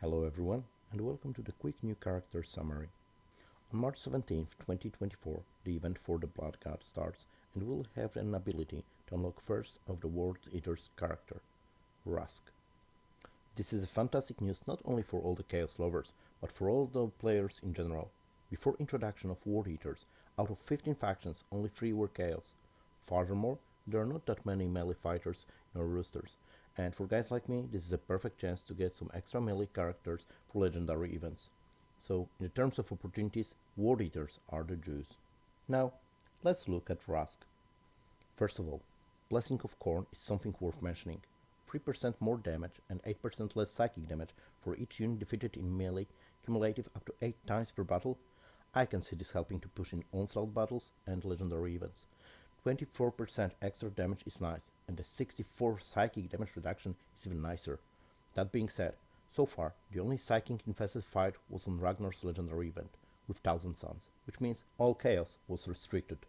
Hello everyone, and welcome to the quick new character summary. On March 17th, 2024, the event for the Blood God starts, and we'll have an ability to unlock first of the World Eater's character, Wrask. This is fantastic news not only for all the Chaos lovers, but for all the players in general. Before introduction of World Eaters, out of 15 factions, only 3 were Chaos. Furthermore, there are not that many melee fighters in our roosters, and for guys like me, this is a perfect chance to get some extra melee characters for legendary events. So, in terms of opportunities, World Eaters are the juice. Now, let's look at Wrask. First of all, Blessing of Khorne is something worth mentioning. 3% more damage and 8% less psychic damage for each unit defeated in melee, cumulative up to 8 times per battle. I can see this helping to push in onslaught battles and legendary events. 24% extra damage is nice, and the 64 psychic damage reduction is even nicer. That being said, so far the only psychic infested fight was on Ragnar's legendary event, with Thousand Suns, which means all chaos was restricted.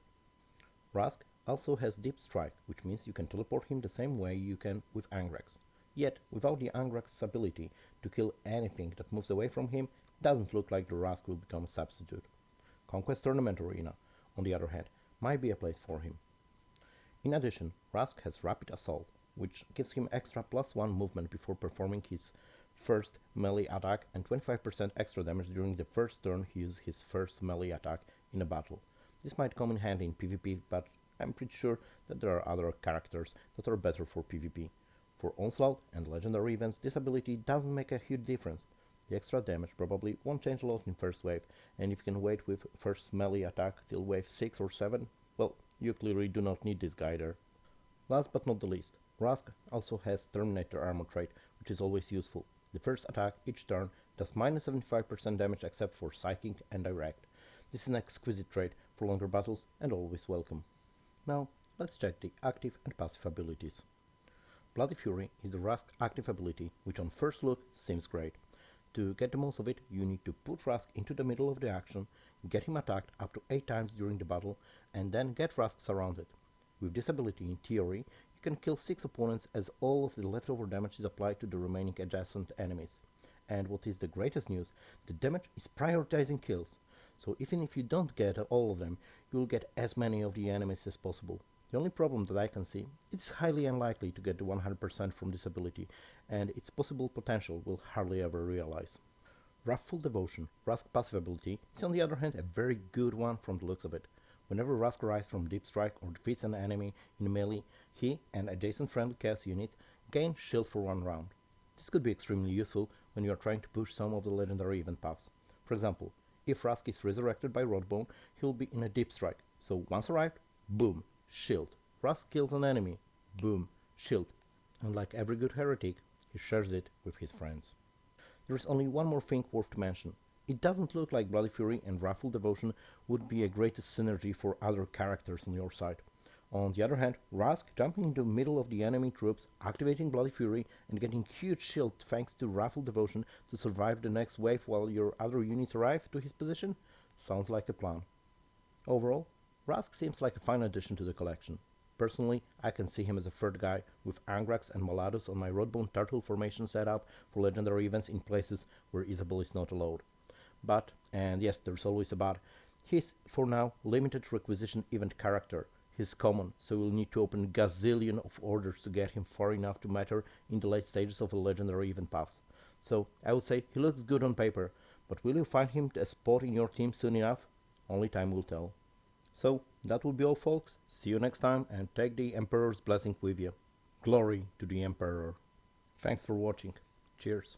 Wrask also has Deep Strike, which means you can teleport him the same way you can with Angrax. Yet, without the Angrax's ability to kill anything that moves away from him, it doesn't look like the Wrask will become a substitute. Conquest Tournament Arena, on the other hand, might be a place for him. In addition, Wrask has Rapid Assault, which gives him extra +1 movement before performing his first melee attack and 25% extra damage during the first turn he uses his first melee attack in a battle. This might come in handy in PvP, but I'm pretty sure that there are other characters that are better for PvP. For Onslaught and legendary events, this ability doesn't make a huge difference. The extra damage probably won't change a lot in first wave, and if you can wait with first melee attack till wave 6 or 7, well, you clearly do not need this guy there. Last but not the least, Wrask also has Terminator armor trait, which is always useful. The first attack each turn does minus 75% damage except for psychic and direct. This is an exquisite trait for longer battles and always welcome. Now, let's check the active and passive abilities. Bloody Fury is the Wrask active ability, which on first look seems great. To get the most of it, you need to put Wrask into the middle of the action, get him attacked up to 8 times during the battle, and then get Wrask surrounded. With this ability, in theory, you can kill 6 opponents as all of the leftover damage is applied to the remaining adjacent enemies. And what is the greatest news, the damage is prioritizing kills. So even if you don't get all of them, you will get as many of the enemies as possible. The only problem that I can see, it's highly unlikely to get the 100% from this ability, and its possible potential will hardly ever realize. Wrathful Devotion, Wrask's passive ability, is on the other hand a very good one from the looks of it. Whenever Wrask arrives from Deep Strike or defeats an enemy in melee, he and adjacent friendly chaos units gain shield for 1 round. This could be extremely useful when you are trying to push some of the legendary event paths. For example, if Wrask is resurrected by Rodbone, he will be in a Deep Strike, so once arrived, boom, shield. Wrask kills an enemy, boom, shield. And like every good heretic, he shares it with his friends. There is only one more thing worth to mention. It doesn't look like Bloody Fury and Wrathful Devotion would be a greatest synergy for other characters on your side. On the other hand, Wrask jumping into the middle of the enemy troops, activating Bloody Fury, and getting huge shield thanks to Wrathful Devotion to survive the next wave while your other units arrive to his position, sounds like a plan. Overall, Wrask seems like a fine addition to the collection. Personally, I can see him as a third guy with Angrax and Malados on my Rodbone Turtle formation setup for legendary events in places where Isabel is not allowed. But, and yes, there's always a but, he's, for now, limited requisition event character. He's common, so we'll need to open a gazillion of orders to get him far enough to matter in the late stages of a legendary event path. So, I would say he looks good on paper, but will you find him a spot in your team soon enough? Only time will tell. So, that will be all folks, see you next time and take the Emperor's blessing with you. Glory to the Emperor. Thanks for watching. Cheers.